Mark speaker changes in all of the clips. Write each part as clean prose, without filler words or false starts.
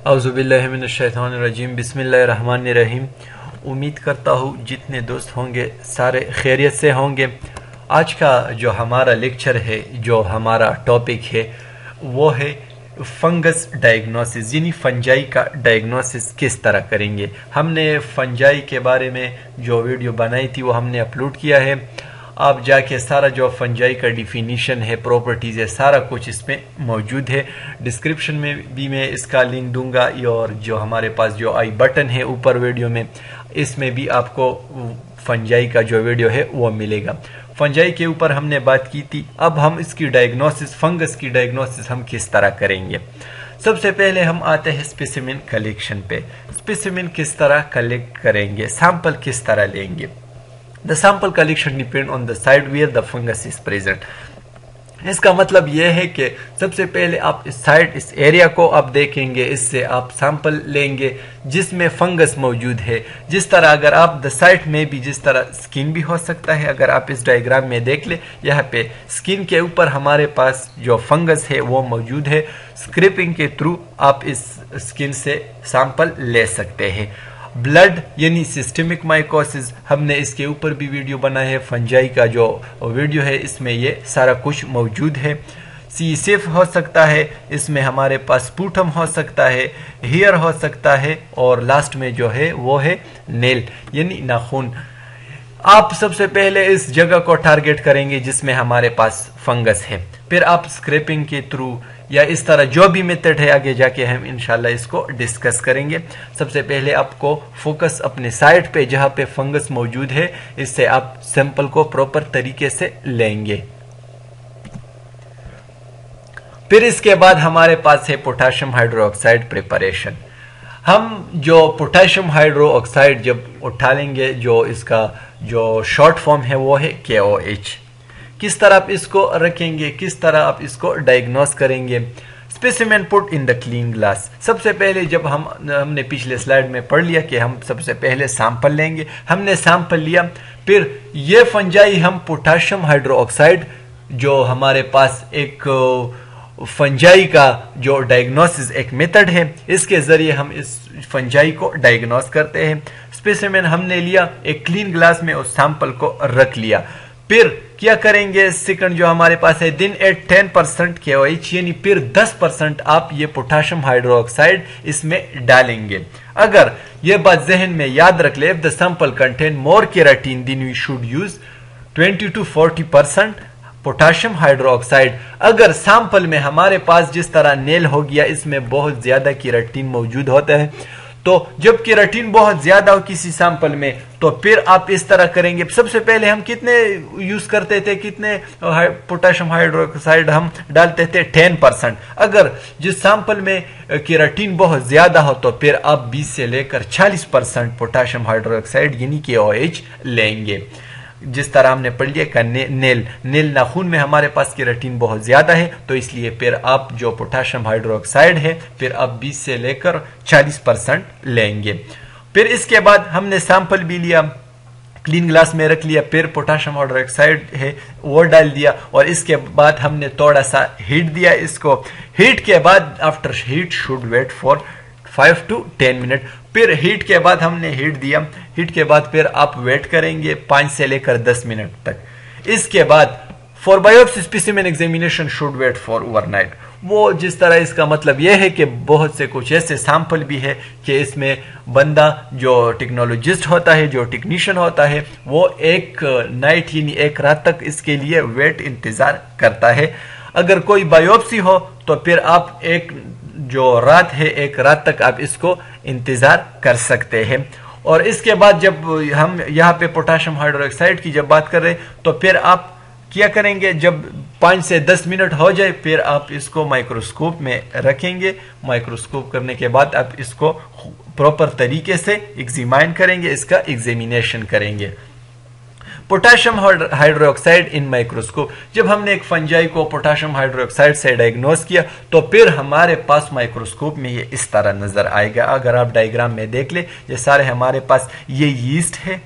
Speaker 1: औज़ुबिल्लाहिमिनश्शैतानिर्रजीम बिस्मिल्लाहिर्रहमानिर्रहीम। उम्मीद करता हूँ जितने दोस्त होंगे सारे खैरियत से होंगे। आज का जो हमारा लेक्चर है, जो हमारा टॉपिक है वो है फंगस डायग्नोसिस, यानी फंजाई का डायग्नोसिस किस तरह करेंगे। हमने फंजाई के बारे में जो वीडियो बनाई थी वो हमने अपलोड किया है। आप जाके सारा जो फंजाई का डिफिनीशन है, प्रॉपर्टीज़ है, सारा कुछ इसमें मौजूद है। डिस्क्रिप्शन में भी मैं इसका लिंक दूंगा और जो हमारे पास जो आई बटन है ऊपर वीडियो में, इसमें भी आपको फंजाई का जो वीडियो है वो मिलेगा। फंजाई के ऊपर हमने बात की थी। अब हम इसकी डायग्नोसिस, फंगस की डायग्नोसिस हम किस तरह करेंगे। सबसे पहले हम आते हैं स्पेसिमेन कलेक्शन पे। स्पेसिमेन किस तरह कलेक्ट करेंगे, सैंपल किस तरह लेंगे। The sample collection depend on the site where the fungus is present। इसका मतलब यह है कि सबसे पहले आप इस साइट, इस एरिया को आप देखेंगे, इससे आप सैंपल लेंगे जिसमें फंगस मौजूद है। जिस तरह अगर आप द साइट में भी, जिस तरह स्किन भी हो सकता है, अगर आप इस डायग्राम में देख ले, यहाँ पे स्किन के ऊपर हमारे पास जो फंगस है वो मौजूद है। स्क्रैपिंग के थ्रू आप इस स्किन से सैंपल ले सकते हैं। ब्लड यानी सिस्टमिक माइकोसिस, हमने इसके ऊपर भी वीडियो बनाया है। फंजाई का जो वीडियो है इसमें ये सारा कुछ मौजूद है। सी सेफ हो सकता है, इसमें हमारे पास स्पूटम हो सकता है, हेयर हो सकता है, और लास्ट में जो है वो है नेल यानी नाखून। आप सबसे पहले इस जगह को टारगेट करेंगे जिसमें हमारे पास फंगस है। फिर आप स्क्रैपिंग के थ्रू या इस तरह जो भी मेथड है, आगे जाके हम इंशाल्लाह इसको डिस्कस करेंगे। सबसे पहले आपको फोकस अपने साइट पे जहां पे फंगस मौजूद है, इससे आप सैंपल को प्रॉपर तरीके से लेंगे। फिर इसके बाद हमारे पास है पोटेशियम हाइड्रोक्साइड प्रिपरेशन। हम जो पोटेशियम हाइड्रोक्साइड जब उठा लेंगे, जो इसका जो शॉर्ट फॉर्म है वो है KOH। किस तरह आप इसको रखेंगे, किस तरह आप इसको डायग्नोस करेंगे। Specimen put in the clean glass. सबसे पहले जब हमने पिछले स्लाइड में पढ़ लिया कि हम सबसे पहले सैंपल लेंगे, हमने सैंपल लिया। फिर ये फंजाई हम पोटेशियम हाइड्रोक्साइड, जो हमारे पास एक फंजाई का जो डायग्नोसिस एक मेथड है, इसके जरिए हम इस फंजाई को डायग्नोस करते हैं। स्पेसिमेन हमने लिया, एक क्लीन ग्लास में उस सैंपल को रख लिया। फिर क्या करेंगे, सेकंड जो हमारे पास है, दिन एट 10% KOH, यानी फिर 10% आप ये पोटेशियम हाइड्रोक्साइड इसमें डालेंगे। अगर ये बात जहन में याद रख ले, if the sample contain more keratin then we should use 20 to 40% potassium hydroxide. अगर सैंपल में हमारे पास जिस तरह नेल हो गया, इसमें बहुत ज्यादा केराटिन मौजूद होता है, तो जब केराटिन बहुत ज्यादा हो किसी सैंपल में, तो फिर आप इस तरह करेंगे। सबसे पहले हम कितने यूज करते थे, कितने पोटेशियम हाइड्रोक्साइड हम डालते थे, 10%। अगर जिस सैंपल में केराटिन बहुत ज्यादा हो तो फिर आप 20 से लेकर 40% पोटेशियम हाइड्रोक्साइड यानी KOH लेंगे। जिस तरह हमने पढ़ लिया का नेल नाखून में हमारे पास केराटिन बहुत ज्यादा है, तो इसलिए फिर आप जो पोटेशियम हाइड्रोक्साइड है फिर आप 20 से लेकर 40% लेंगे। फिर इसके बाद हमने सैंपल भी लिया, क्लीन ग्लास में रख लिया, फिर पोटेशियम हाइड्रोक्साइड है वो डाल दिया, और इसके बाद हमने थोड़ा सा हीट दिया इसको। हीट के बाद after heat should wait for 5 to 10 minute. फिर हीट के बाद हमने हीट दिया, हीट के बाद फिर आप वेट करेंगे 5 से लेकर 10 मिनट तक। इसके बाद for biopsy specimen examination should wait for overnight. वो जिस तरह, इसका मतलब यह है कि बहुत से कुछ ऐसे सैंपल भी है कि इसमें बंदा जो टेक्नोलॉजिस्ट होता है, जो टेक्नीशियन होता है, वो एक नाइट यानी एक रात तक इसके लिए वेट इंतजार करता है। अगर कोई बायोप्सी हो तो फिर आप एक जो रात है, एक रात तक आप इसको इंतजार कर सकते हैं। और इसके बाद जब हम यहाँ पे पोटेशियम हाइड्रोक्साइड की जब बात कर रहे हैं, तो फिर आप क्या करेंगे, जब 5 से 10 मिनट हो जाए फिर आप इसको माइक्रोस्कोप में रखेंगे। माइक्रोस्कोप करने के बाद आप इसको प्रॉपर तरीके से एग्जामिन करेंगे, इसका एग्जामिनेशन करेंगे। पोटेशियम हाइड्रोक्साइड इन माइक्रोस्कोप। जब हमने एक फंजाई को पोटेशियम हाइड्रोक्साइड से डायग्नोस किया, तो फिर हमारे पास माइक्रोस्कोप में ये इस तरह नजर आएगा। अगर आप डायग्राम में देख ले, ये सारे हमारे पास ये यीस्ट है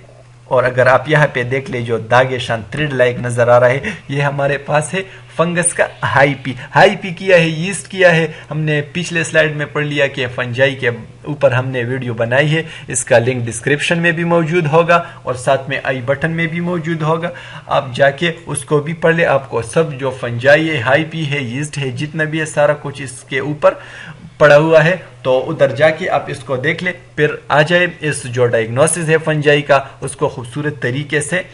Speaker 1: और अगर आप यहाँ पे देख ले जो दागे शान थ्रेड लाइक नजर आ रहा है, ये हमारे पास है फंगस का हाई पी किया है, यीस्ट किया है। हमने पिछले स्लाइड में पढ़ लिया कि फंजाई के ऊपर हमने वीडियो बनाई है, इसका लिंक डिस्क्रिप्शन में भी मौजूद होगा और साथ में आई बटन में भी मौजूद होगा, आप जाके उसको भी पढ़ ले। आपको सब जो फंजाई है, हाई पी है, यीस्ट है, जितना भी है सारा कुछ इसके ऊपर पड़ा हुआ है, तो उधर जाके आप इसको देख ले, फिर आ जाए इस जो डायग्नोसिस है फंजाई का उसको खूबसूरत तरीके से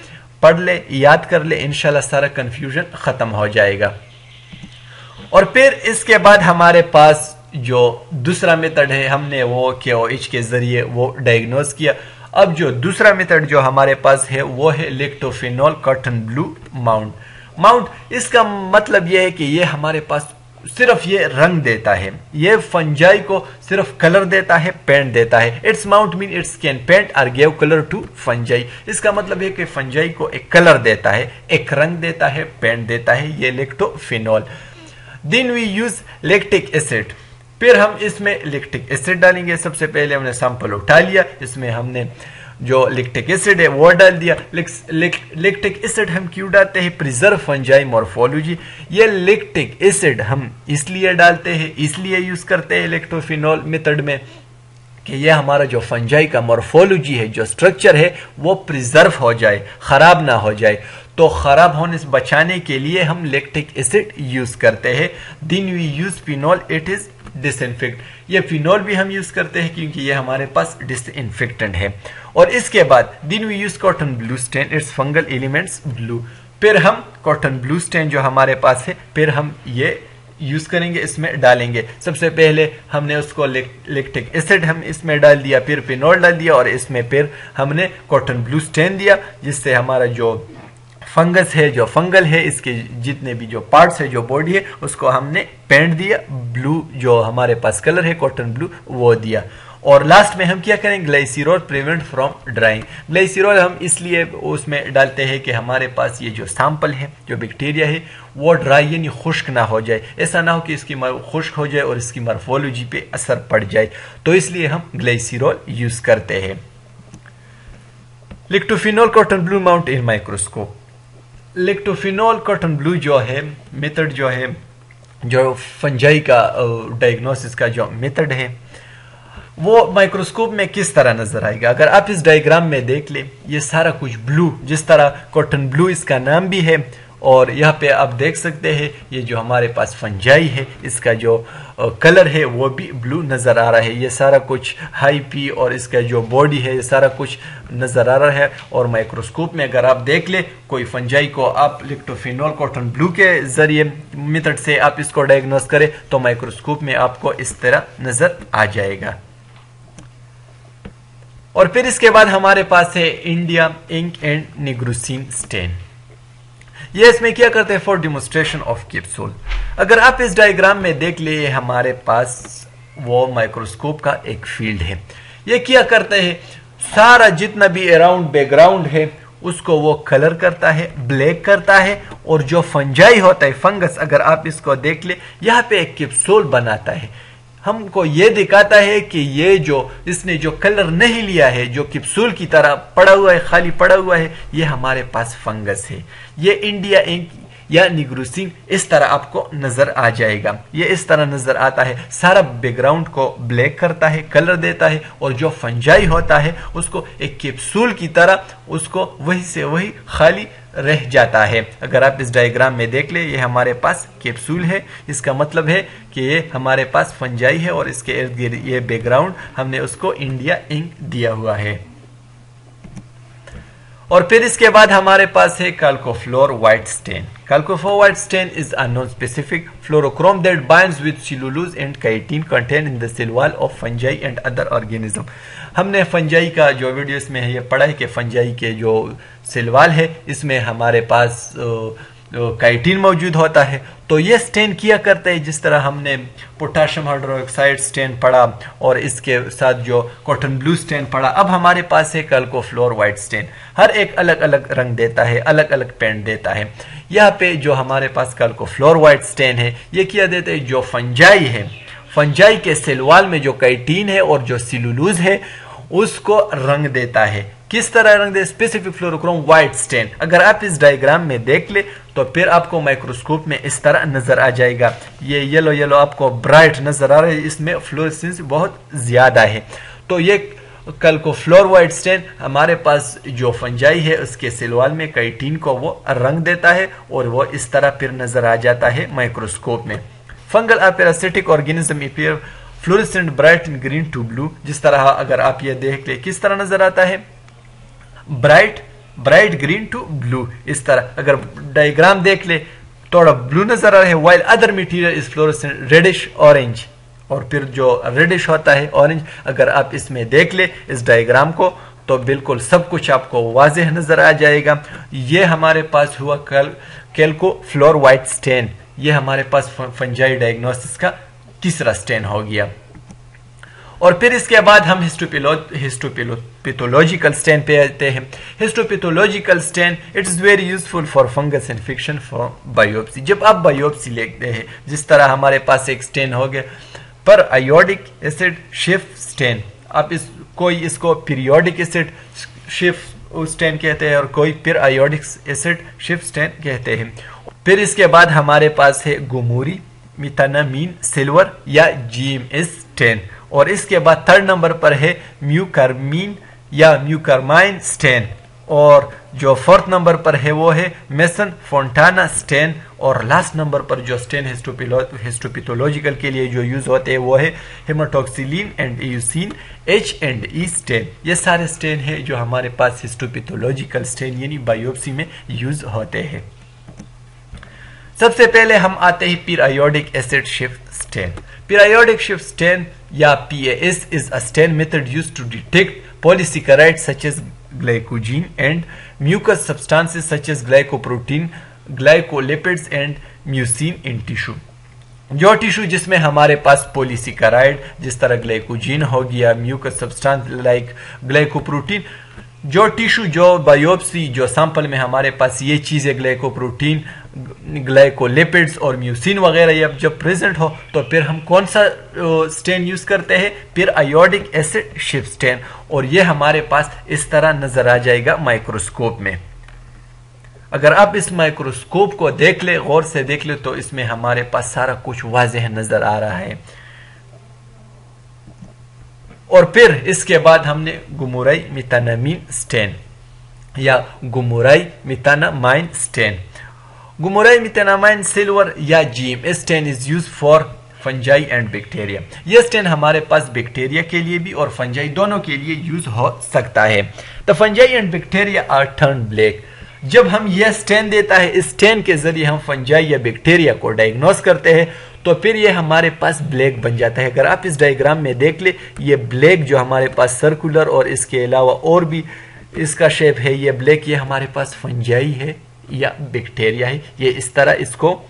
Speaker 1: पढ़ ले, याद कर ले, इंशाल्लाह सारा कंफ्यूजन खत्म हो जाएगा। और फिर इसके बाद हमारे पास जो दूसरा मेथड है, हमने वो KOH के जरिए वो डायग्नोज किया। अब जो दूसरा मेथड जो हमारे पास है वो है लिक्टोफिनोल कॉटन ब्लू माउंट। इसका मतलब ये है कि ये हमारे पास सिर्फ ये रंग देता है, ये फंजाई को सिर्फ कलर देता है, पेंट देता है। It's mount mean it's can paint or give colour to fungi. इसका मतलब है कि फंजाई को एक कलर देता है, एक रंग देता है, पेंट देता है, ये lactophenol. Then we use lactic acid, फिर हम इसमें लैक्टिक एसिड डालेंगे। सबसे पहले हमने सैंपल उठा लिया, इसमें हमने जो लैक्टिक एसिड है वो डाल दिया। लैक्टिक एसिड हम क्यों डालते हैं? Preserve fungi morphology. ये लैक्टिक एसिड हम इसलिए डालते हैं, इसलिए यूज करते हैं लिक्टोफिनोल मेथड में कि ये हमारा जो फंजाई का मॉर्फोलॉजी है, जो स्ट्रक्चर है, वो प्रिजर्व हो जाए, खराब ना हो जाए। तो खराब होने से बचाने के लिए हम लैक्टिक एसिड यूज करते हैं। Then we use phenol, it is disinfect. ये फिनोल भी हम यूज करते हैं क्योंकि ये हमारे पास डिसइंफेक्टेंट है। और इसके बाद then we use cotton blue stain, it's fungal elements blue. फिर हम कॉटन ब्लू स्टेन जो हमारे पास है, फिर हम ये यूज करेंगे, इसमें डालेंगे। सबसे पहले हमने उसको लैक्टिक एसिड हम इसमें डाल दिया, फिर फिनोल डाल दिया और इसमें फिर हमने कॉटन ब्लू स्टेन दिया, जिससे हमारा जो फंगस है, जो फंगल है, इसके जितने भी जो पार्ट्स है, जो बॉडी है, उसको हमने पेंट दिया। ब्लू जो हमारे पास कलर है कॉटन ब्लू, वो दिया। और लास्ट में हम क्या करेंगे? Glycerol prevent from drawing. Glycerol हम इसलिए उसमें डालते हैं कि हमारे पास ये जो सैंपल है, जो बैक्टीरिया है, वो ड्राई यानी खुश्क ना हो जाए। ऐसा ना हो कि इसकी खुश्क हो जाए और इसकी मॉर्फोलॉजी पे असर पड़ जाए, तो इसलिए हम ग्लाइसिरोल यूज करते हैं। लिक्टोफिनोल कॉटन ब्लू माउंट इन माइक्रोस्कोप। लिक्टोफिनोल कॉटन ब्लू जो है मेथड, जो है जो फंजाई का डायग्नोसिस का जो मेथड है, वो माइक्रोस्कोप में किस तरह नजर आएगा? अगर आप इस डायग्राम में देख ले, ये सारा कुछ ब्लू, जिस तरह कॉटन ब्लू इसका नाम भी है, और यहाँ पे आप देख सकते हैं ये जो हमारे पास फंजाई है, इसका जो कलर है वो भी ब्लू नजर आ रहा है। ये सारा कुछ हाई पी और इसका जो बॉडी है, ये सारा कुछ नजर आ रहा है। और माइक्रोस्कोप में अगर आप देख ले कोई फंजाई को, आप लिक्टोफिनोल कॉटन ब्लू के जरिए मेथड से आप इसको डायग्नोस करें, तो माइक्रोस्कोप में आपको इस तरह नजर आ जाएगा। और फिर इसके बाद हमारे पास है इंडिया इंक एंड निग्रोसिन स्टेन। ये इसमें क्या करते हैं? For demonstration of capsule. अगर आप इस डायग्राम में देख ले, हमारे पास वो माइक्रोस्कोप का एक फील्ड है। ये क्या करते हैं? सारा जितना भी अराउंड बैकग्राउंड है उसको वो कलर करता है, ब्लैक करता है, और जो फंजाई होता है, फंगस, अगर आप इसको देख ले, यहाँ पे एक कैप्सूल बनाता है। हमको ये दिखाता है कि ये जो इसने जो कलर नहीं लिया है, जो कैप्सूल की तरह पड़ा हुआ है, खाली पड़ा हुआ है, ये हमारे पास फंगस है। ये इंडिया इंक या निग्रोसिन इस तरह आपको नजर आ जाएगा। ये इस तरह नजर आता है, सारा बैकग्राउंड को ब्लैक करता है, कलर देता है, और जो फंजाई होता है उसको एक कैप्सूल की तरह उसको वही से वही खाली रह जाता है। अगर आप इस डायग्राम में देख ले, ये हमारे पास कैप्सूल है, इसका मतलब है कि ये हमारे पास फंजाई है और इसके इर्द गिर्द ये बैकग्राउंड हमने उसको इंडिया इंक दिया हुआ है। और फिर इसके बाद हमारे पास है calcofluor white stain. Calcophyll white stain is a non-specific fluorochrome that binds with cellulose and chitin contained in the cell wall of fungi and other organism। हमने फंजाई का जो वीडियो इसमें है ये पढ़ा है कि फंजाई के जो सेल वॉल है इसमें हमारे पास काइटिन मौजूद होता है। तो ये स्टेन किया करता है, जिस तरह हमने पोटाशियम हाइड्रोक्साइड स्टेन पढ़ा और इसके साथ जो कॉटन ब्लू स्टेन पढ़ा। अब हमारे पास है कैल्कोफ्लोर व्हाइट स्टेन। हर एक अलग अलग रंग देता है, अलग अलग पेंट देता है। यहाँ पे जो हमारे पास कैल्कोफ्लोर व्हाइट स्टेन है ये क्या देते हैं, जो फंजाई है, फंजाई के सेल वॉल में जो काइटिन है और जो सेलुलोज है उसको रंग देता है। किस तरह रंग दे? Specific fluorochrome white stain. अगर आप इस डायग्राम में देख ले तो फिर आपको माइक्रोस्कोप में इस तरह नजर आ जाएगा। ये येलो येलो आपको ब्राइट नजर आ रहा है, इसमें फ्लोरेसेंस बहुत ज्यादा है। तो ये कल को फ्लोर व्हाइट स्टेन हमारे पास जो फंजाई है उसके सिलवाल में काइटिन को वो रंग देता है और वो इस तरह फिर नजर आ जाता है माइक्रोस्कोप में। फंगल और parasitic organism appear fluorescent bright in green to blue. जिस तरह अगर आप ये देख ले किस तरह नजर आता है, ब्राइट ग्रीन टू ब्लू। इस तरह अगर डायग्राम देख ले थोड़ा ब्लू नजर आ रहा है, while other material is fluorescent reddish orange. और फिर जो रेडिश होता है ऑरेंज, अगर आप इसमें देख ले इस डायग्राम को तो बिल्कुल सब कुछ आपको वाज़ेह नजर आ जाएगा। ये हमारे पास हुआ कैल्को फ्लोर व्हाइट स्टेन। ये हमारे पास फंजाई डायग्नोसिस का तीसरा स्टेन हो गया। और फिर इसके बाद हम हिस्टोपैथोलॉजिकल स्टेन पे आते हैं। Histopathological stain it is very useful for fungus infection for biopsy. जब आप बायोप्सी लेते हैं, जिस तरह हमारे पास एक स्टेन हो गया पर आयोडिक एसिड शिफ्ट स्टेन, आप इसको पीरियोडिक एसिड शिफ्ट स्टेन कहते हैं और कोई फिर आयोडिक एसिड शिफ्ट स्टेन कहते हैं। फिर इसके बाद हमारे पास है गुमूरी मिथानामीन सिल्वर या जीएमएस स्टेन। और इसके बाद थर्ड नंबर पर है म्यूकरमीन या म्यूकरमाइन स्टेन। और जो फोर्थ नंबर पर है वो है मेसन फोंटाना स्टेन। और लास्ट नंबर पर जो स्टेन हिस्टोपैथोलॉजिकल के लिए जो यूज होते हैं वो है हेमाटोक्सिलिन एंड एयूसिन H&E स्टेन। ये सारे स्टेन है जो हमारे पास हिस्टोपैथोलॉजिकल स्टेन यानी बायोप्सी में यूज होते हैं। सबसे पहले हम आते हैं periodic acid shift stain. Periodic shift stain या PAS is a stain method used to detect polysaccharides such as glycogen and mucous substances such as glycoprotein, glycolipids and mucin in tissue। जो tissue जिसमें हमारे पास polysaccharide जिस तरह ग्लाइकोजीन हो गया, mucus substance like glycoprotein, जो tissue जो बायोप्सी जो सैंपल में हमारे पास ये चीजें ग्लाइकोप्रोटीन, ग्लाइकोलिपिड्स और म्यूसिन वगैरह जब प्रेजेंट हो तो फिर हम कौन सा स्टेन यूज करते हैं? Periodic acid shift stain. और ये हमारे पास इस तरह नजर आ जाएगा माइक्रोस्कोप में। अगर आप इस माइक्रोस्कोप को देख ले, गौर से देख ले, तो इसमें हमारे पास सारा कुछ वाज़ेह नजर आ रहा है। और फिर इसके बाद हमने गुमुराई मिथानामीन स्टेन या गुमुराई मिथानामाइन स्टेन। गुमुराई मिथानामाइन सिल्वर या GMS stain is use for fungi and bacteria. यह स्टेन हमारे पास बैक्टीरिया के लिए भी और फंजाई दोनों के लिए यूज हो सकता है। The fungi and bacteria are turn black. जब हम यह स्टेन देता है, इस स्टेन के जरिए हम फंजाई या बैक्टीरिया को डायग्नोस करते हैं तो फिर ये हमारे पास ब्लैक बन जाता है। अगर आप इस डायग्राम में देख ले, ये ब्लैक जो हमारे पास सर्कुलर और इसके अलावा और भी इसका शेप है, ये ब्लैक, ये हमारे पास फंजाई है या बैक्टीरिया है। ये इस तरह इसको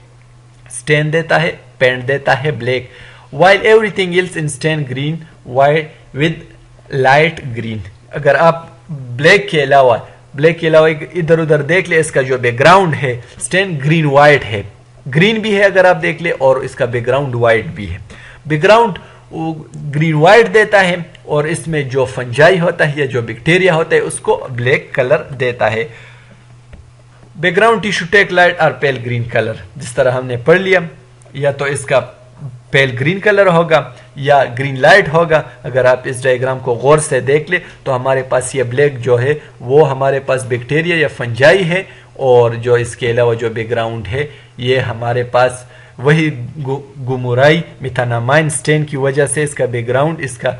Speaker 1: स्टेन देता है, पेंट देता है black. While everything else in stain green white with light green. अगर आप ब्लैक के अलावा इधर उधर देख ले, इसका जो बैकग्राउंड है स्टेन ग्रीन व्हाइट है, ग्रीन भी है अगर आप देख ले, और इसका बैकग्राउंड व्हाइट भी है। बैकग्राउंड ग्रीन व्हाइट देता है और इसमें जो फंजाई होता है या जो बैक्टीरिया होता है उसको ब्लैक कलर देता है। बैकग्राउंड टिश्यू टेक लाइट और पेल ग्रीन कलर। जिस तरह हमने पढ़ लिया, या तो इसका पेल ग्रीन कलर होगा या ग्रीन लाइट होगा। अगर आप इस डायग्राम को गौर से देख ले तो हमारे पास ये ब्लैक जो है वो हमारे पास बैक्टीरिया या फंजाई है, और जो इसके अलावा जो बैकग्राउंड है ये हमारे पास वही गुमुराई मिथानामाइन स्टेन की वजह से इसका बैकग्राउंड इसका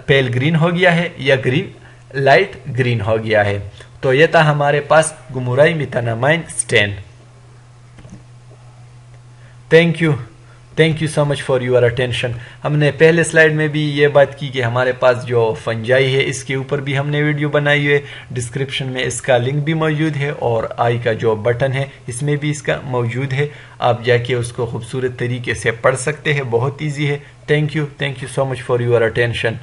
Speaker 1: पेल ग्रीन हो गया है या ग्रीन लाइट ग्रीन हो गया है। तो ये था हमारे पास Gomori methenamine stain. Thank you so much for your attention. हमने पहले स्लाइड में भी ये बात की कि हमारे पास जो फंजाई है इसके ऊपर भी हमने वीडियो बनाई है। डिस्क्रिप्शन में इसका लिंक भी मौजूद है और आई का जो बटन है इसमें भी इसका मौजूद है। आप जाके उसको खूबसूरत तरीके से पढ़ सकते हैं, बहुत ईजी है। Thank you so much for your attention.